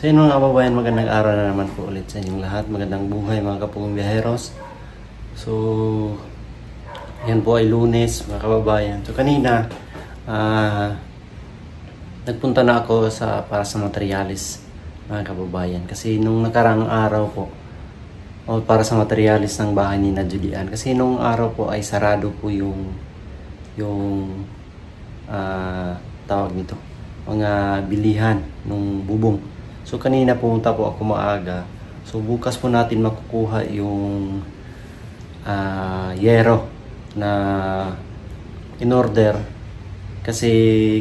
So yun mga kababayan, magandang araw na naman po ulit sa inyong lahat. Magandang buhay mga kapugong biyaheros. So yan po ay Lunes mga kababayan. So kanina nagpunta na ako para sa materialis mga kababayan. Kasi nung nakarang araw po, para sa materialis ng bahay ni na Julian. Kasi nung araw po ay sarado po yung tawag nito, mga bilihan nung bubong. So kanina pumunta po ako maaga. So bukas po natin makukuha yung yero na in-order. Kasi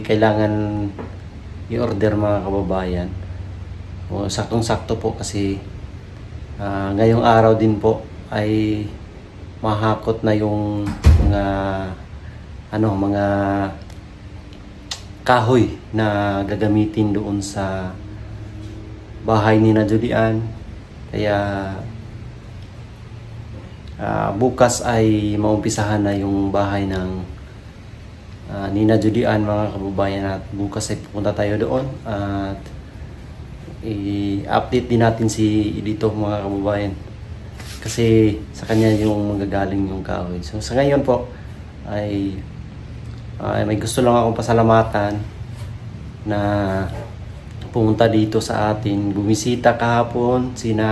kailangan i-order mga kababayan. O saktong-sakto po kasi ngayong araw din po ay mahakot na yung mga kahoy na gagamitin doon sa bahay ni na Julian. Kaya bukas ay maumpisahan na yung bahay ng ni na Julian mga kababayan, at bukas ay pupunta tayo doon at i-update din natin si dito mga kababayan kasi sa kanya yung magagaling yung kahoy. So sa ngayon po ay may gusto lang akong pasalamatan na pumunta dito sa atin. Bumisita kahapon sina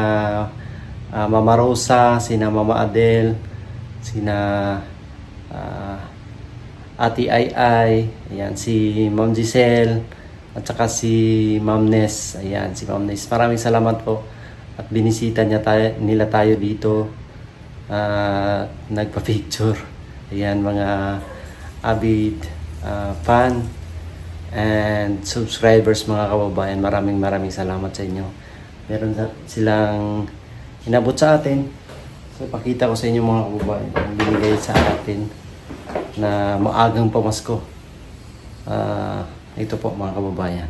Mama Rosa, sina Mama Adel, sina Ate Ai, ayan, si Ma'am Giselle, at saka si Ma'am Ness. Ayan, si Ma'am Ness. Maraming salamat po at binisita nila tayo dito. Nagpa-picture. Ayan, mga avid fan and subscribers mga kababayan. Maraming salamat sa inyo. Meron silang inabot sa atin. So pakita ko sa inyo mga kababayan ang binigay sa atin na maagang pamasko. Ito po mga kababayan.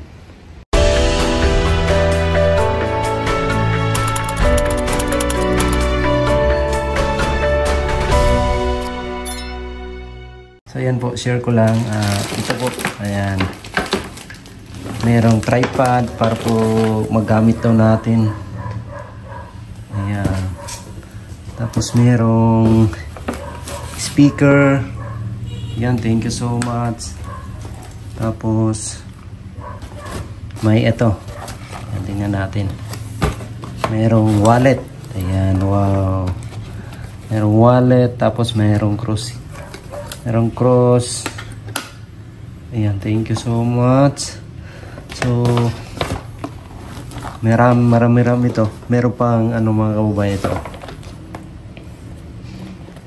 So ayan po, share ko lang. Ito po, ayan. Merong tripod para po magamit daw natin. Ayan. Tapos merong speaker. Ayan, thank you so much. Tapos may ito. Ayan, tingnan natin. Merong wallet. Ayan, wow. Merong wallet. Tapos merong cross. Merong cross. Ayan, thank you so much. So marami ito. Meron pang mga kababayan ito.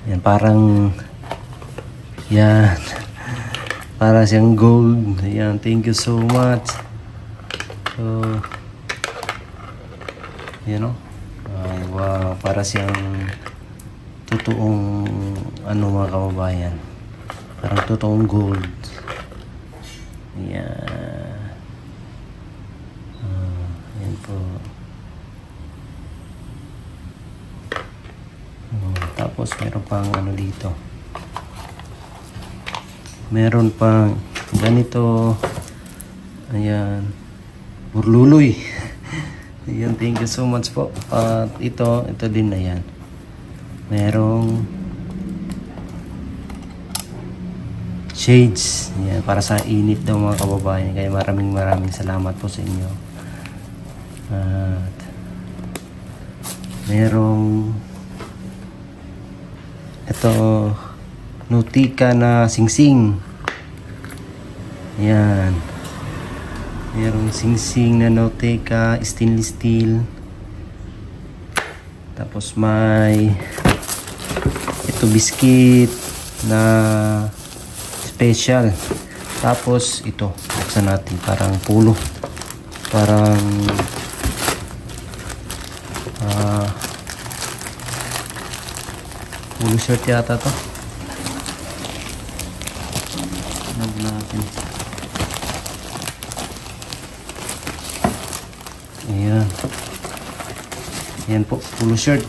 Ayan, parang yan. Para siyang gold. Ayan, thank you so much. So wow, para siyang totoong mga kababayan. Parang totoong gold. Ayan. Ayan po. Tapos meron pang dito. Meron pang ganito. Ayan. Burluloy. Ayan, thank you so much po. At ito din na yan. Merong shades. Ayan, para sa init daw mga kababayan. Kaya maraming salamat po sa inyo. At merong ito, Nutika na singsing. Ayan. Merong singsing na Nutika stainless steel. Tapos may ito biscuit na special. Tapos ito, buksan natin, parang pulo. Parang pulo shirt yata to. Natin. Ayan. Ayan po, polo shirt.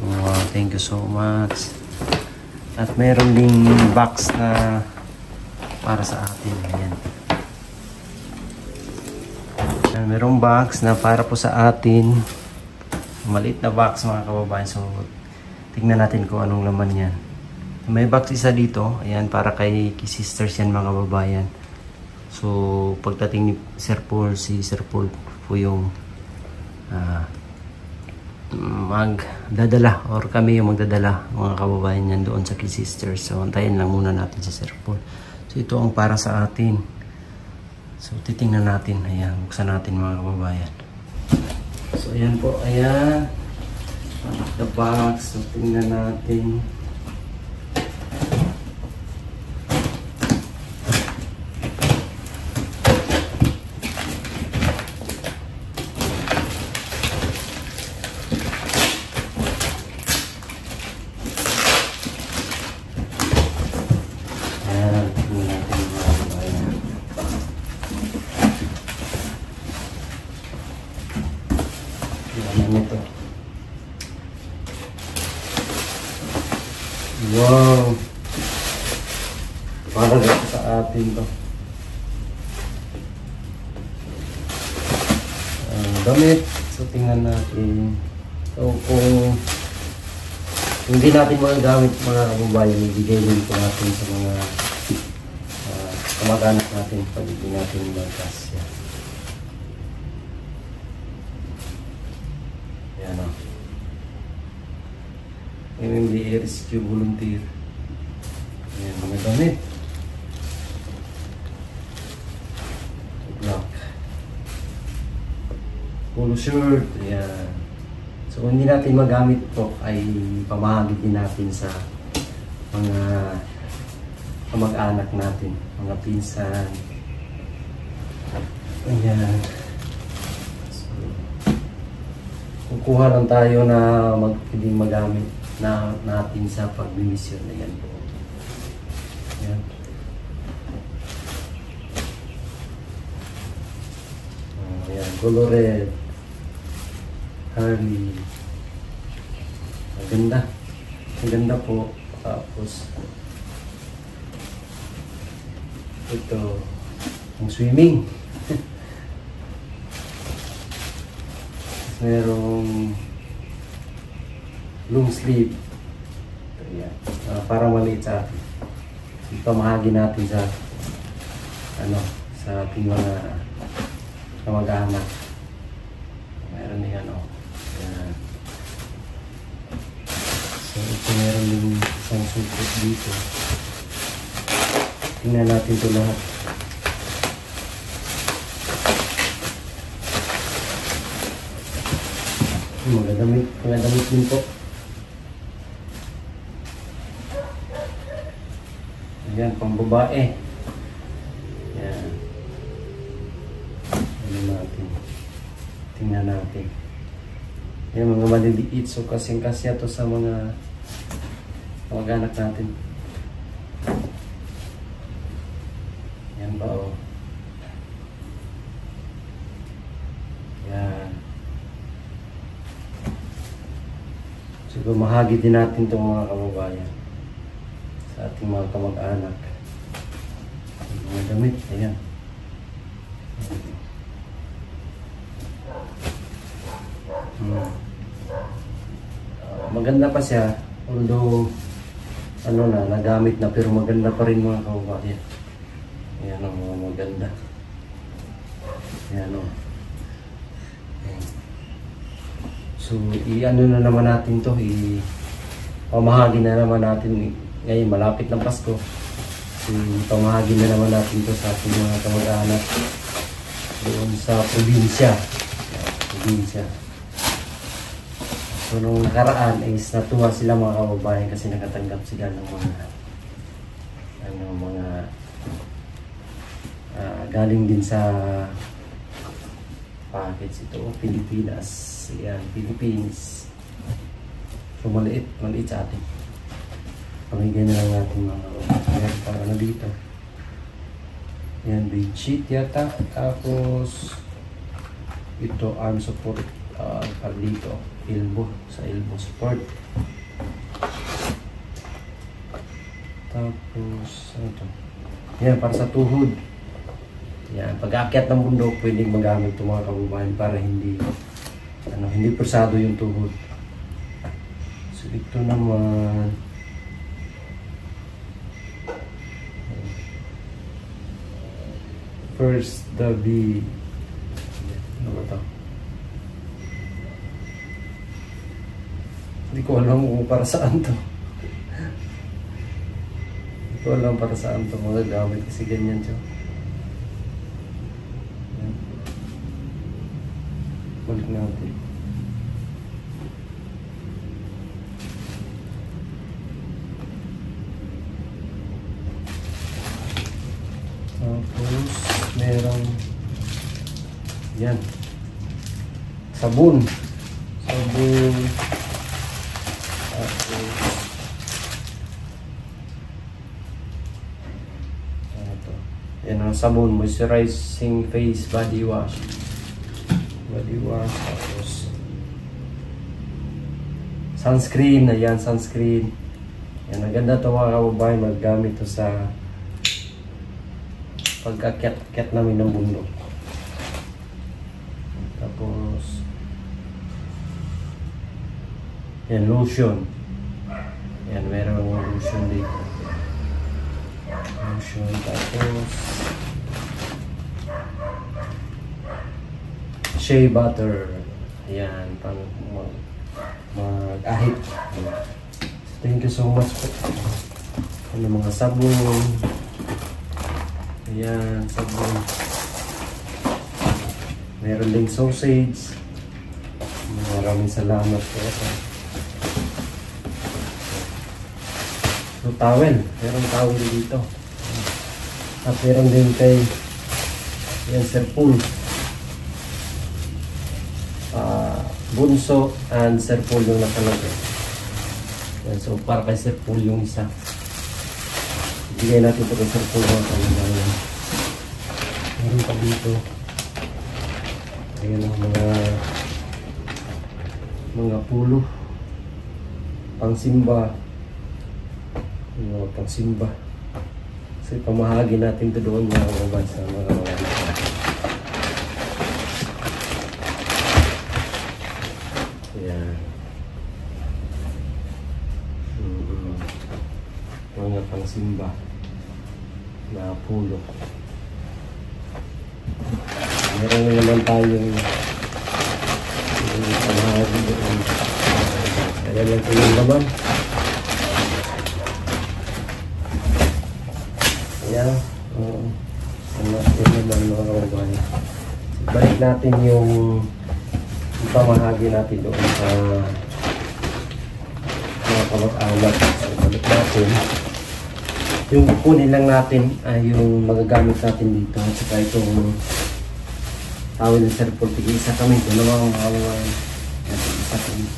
Wow, thank you so much. At meron ding box na para sa atin. Ayan. Yan, merong box na para po sa atin. Maliit na box mga kababayan. So, tingnan natin kung anong laman yan. May box isa dito. Ayan, para kay sisters yan mga kababayan. So, pagdating ni Sir Paul, si Sir Paul po yung magdadala or kami yung magdadala mga kababayan yan doon sa key sisters. So antayin lang muna natin si Sir Paul. So ito ang para sa atin. So titingnan natin. Ayan, buksan natin mga kababayan. So ayan po, ayan the box. So tingnan natin. Ito. Wow! Para sa atin to. Damit. So tingnan natin. So kung hindi natin magagamit mga kababayan, ibigay din po natin sa mga kamag-anak natin pag hindi natin magkasya. Yan o. MMDA Rescue Volunteer. Ayan, mga damit. Black. Polo shirt. Ayan. So, hindi natin magamit po ay pamahagi din natin sa mga kamag-anak natin. Mga pinsan. Ayan. Kukuha lang tayo na hindi magamit na natin sa pagbimisyon. Ayan po. Ayan. Ayan. Color red. Harley. Maganda. Maganda po. Tapos ito ang swimming. Merong long sleeve. Ayan. Para maliit sa atin. Pamahagi natin sa sa ating mga kamag-anak. Meron din ano. Ayan. So ito meron din isang support dito. Tingnan natin ito lahat. Mga damit din po. Ayan, pang babae. Ayan. Tingnan natin. Tingnan natin. Ayan, mga maliliit. So, kasing-kasya to sa mga kamag-anak natin. Ayan ba o? Ayan. Siguro mahagi din natin itong mga kababayan sa ating mga kamag-anak. Mga damit, ayan. Maganda pa siya, although nagamit na, pero maganda pa rin mga kababayan. Ayan o, mga maganda. Ayan o. So, i-ano na naman natin to, pamahagi na naman natin. Ngayon, malapit ng Pasko. So, pamahagi na naman natin to sa ating mga kamag-anak doon sa probinsya. Probinsya. So, nung nakaraan, natuwa sila mga kababayan kasi nakatanggap sila ng mga galing din sa package ito, Pilipinas. Ayan, Philippines. So, maliit sa atin. Pamigay na lang natin mga ayan, para dito. Ayan, bedsheet yata. Tapos, ito, arm support. Dito, elbow. Sa elbow support. Tapos, ano ito? Ayan, para sa tuhod. Yan, pag-aakyat ng bundok, pwedeng magamit itong mga kababayan para hindi persado yung tuhod. So ito naman, first the B. Ano ba ito? Hindi ko alam kung para saan to. Hindi ko alam para saan to magagamit kasi ganyan siya. Balik natin. Tapos merong yan, sabon. Tapos ito, yan ang sabon, moisturizing face body wash. Tapos sunscreen. Ayan, sunscreen. Yan, ang ganda ito mga kababayan, maggamit ito sa pagkakyat namin ng bundok. Tapos yan, lotion. Yan, meron lotion dito. Lotion. Tapos shea butter. Ayan, pang mag-ahit. Thank you so much po. Ano, mga sabon. Ayan, sabon. Meron ding sausage. Maraming salamat po. So, towel. Meron towel dito. At meron din kay yan, Sir Paul. Bunso and Sir Paul yung nakalagay. Yan, so para kay Sir Paul yung isa. Ibigay natin ito kay Sir Paul mga kababayan. Meron pa dito. Ayan ang mga pulo. Pangsimba. Mga pangsimba. So pamahagi natin ito doon mga kababayan sa mga kababayan. Ayan. Mga pangsimba na pulo. Meron naman tayong pamahagi doon. Ayan lang ito yung laman. Ayan. Yan naman mga kababayan. Balik natin yung pamahagi natin doon sa mga kamag-anak. So, balik natin. Yung kukunin lang natin ay yung magagamit natin dito. At saka itong tawil ng Sir Paul. Tig-isa kami. Dalawang isa kami.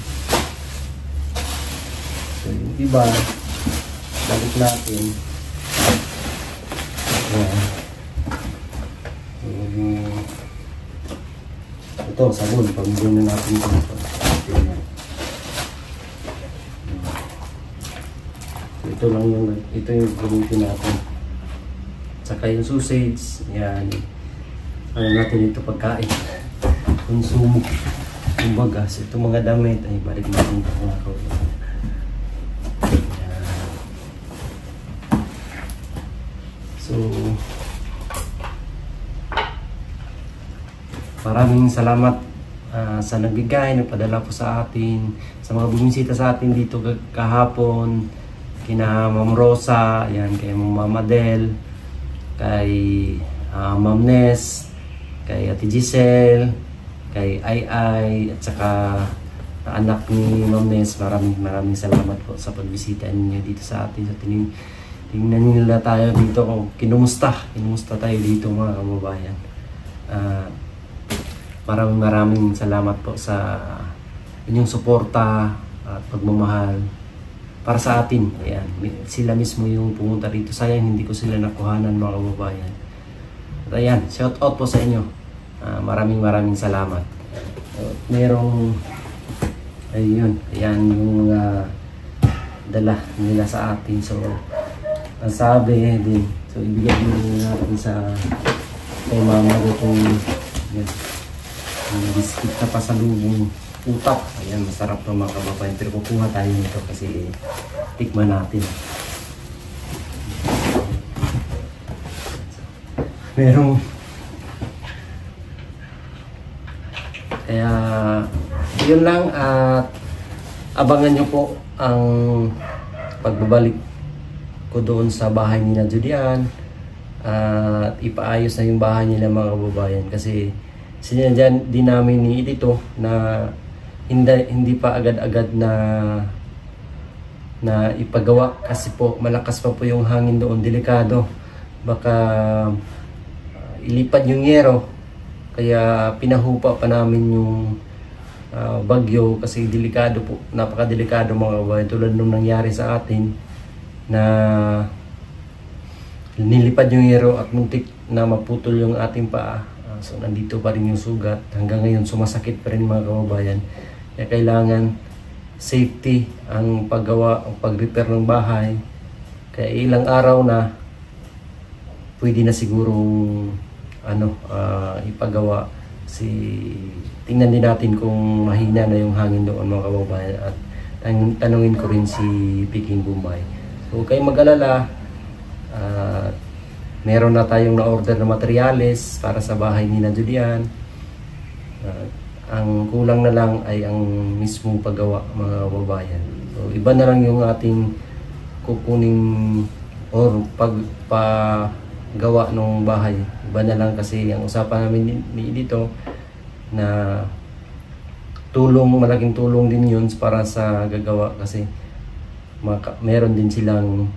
So yung iba, balik natin. Ito, sabon. Pag-ibig na natin ito. Ito lang yung gamitin natin. Saka yung sausage, yan. Ano natin ito pagkain. Konsumo. Kumbaga, ito mga damit ay balik natin ito mga kawalan. So, maraming salamat sa nagbigay, nagpadala po sa atin, sa mga bumisita sa atin dito kahapon, kina Ma'am Rosa, ayan, kay Mama Del, kay Ma'am Ness, kay Ate Giselle, kay Ai, at saka anak ni Ma'am Ness. Maraming salamat po sa pagbisita ninyo dito sa atin. Sa tingnan nila tayo dito kung kinumusta tayo dito mga kababayan. Maraming salamat po sa inyong suporta at pagmamahal para sa atin. Ayan, sila mismo yung pumunta rito. Sayang hindi ko sila nakuhanan mga kababayan. At ayan, shout out po sa inyo. Maraming salamat. Merong ayun, ayan yung mga dala nila sa atin. So ang sabi din, so ibigay din natin sa kay mama ko itong yan, yung biscuit na pasalubong utak. Ayan, masarap to mga kababayan. Pero kukuha tayo nito kasi tikman natin. Merong kaya yun lang at abangan nyo po ang pagbabalik ko doon sa bahay ni na Julian at ipaayos na yung bahay nila mga kababayan kasi sinadyan din namin ni dito na hindi pa agad-agad na ipagawa kasi po malakas pa po yung hangin doon, delikado baka ilipad yung yero kaya pinahupa pa namin yung bagyo kasi delikado po, napakadelikado mga kababayan tulad nung nangyari sa atin na nilipad yung yero at muntik na maputol yung ating paa. So nandito pa rin yung sugat hanggang ngayon, sumasakit pa rin mga kababayan. Kaya kailangan safety ang paggawa, ang pag-repair ng bahay. Kaya ilang araw na pwede na sigurong ipagawa. Tingnan din natin kung mahina na yung hangin doon mga kababayan at tanungin ko rin si Peking Bombay. So huwag kayong mag-alala, meron na tayong na-order na materyales para sa bahay ni na Julian. Ang kulang na lang ay ang mismong paggawa mga kababayan. So iba na lang yung ating kukuning or pagpagawa ng bahay. Iba na lang kasi ang usapan namin ni dito na malaking tulong din yun para sa gagawa kasi meron din silang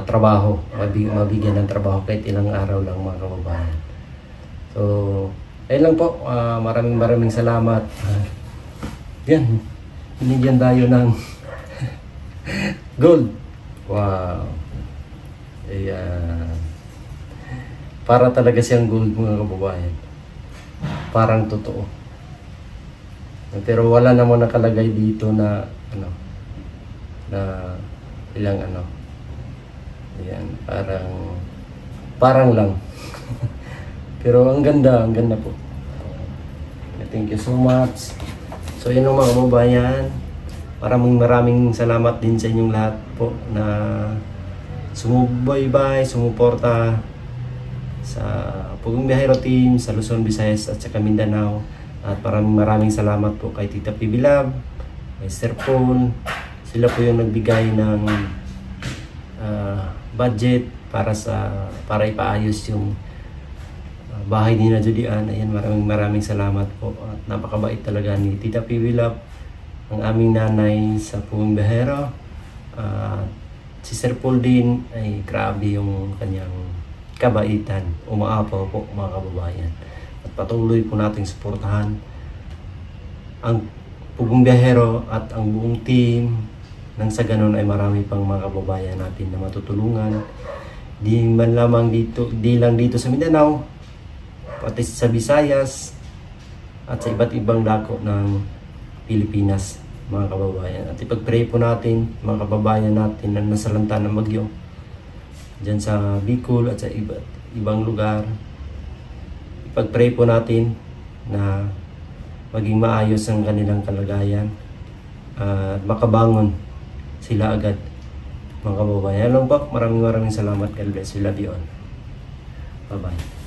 trabaho, mabigyan ng trabaho kahit ilang araw lang mga kababayan. So ayun lang po, maraming salamat. Yan, binigyan tayo ng gold. Wow. Ayan. Para talaga siyang gold mga kababayan. Parang totoo. Pero wala naman nakalagay dito na ilang Ayan, parang lang. Pero ang ganda po. Thank you so much. So yun mga kababayan, maraming salamat din sa inyong lahat po na sumubaybay, sumuporta sa Pugong Biyahero Team sa Luzon, Visayas at sa Mindanao. At maraming salamat po kay Tita Pibilab, kay Sir Paul. Sila po yung nagbigay ng budget para ipaayos yung bahay ni na Julian. Ayan, maraming salamat po. At napakabait talaga ni Tita Pibilab, ang aming nanay sa Pugong Biyahero. Si Sir Paul din ay grabe yung kanyang kabaitan. Umaapaw po mga kababayan. At patuloy po nating suportahan ang Pugong Biyahero at ang buong team. Nang sa ganun ay marami pang mga kababayan natin na matutulungan. Di lang dito sa Mindanao, pati sa Visayas at sa iba't ibang dako ng Pilipinas mga kababayan. At ipag-pray po natin mga kababayan natin na nasalanta ng bagyo dyan sa Bicol at sa ibang lugar. Ipag-pray po natin na maging maayos ang kanilang kalagayan at makabangon sila agad mga kababayan. Maraming salamat. God bless you. Love you all. Bye bye.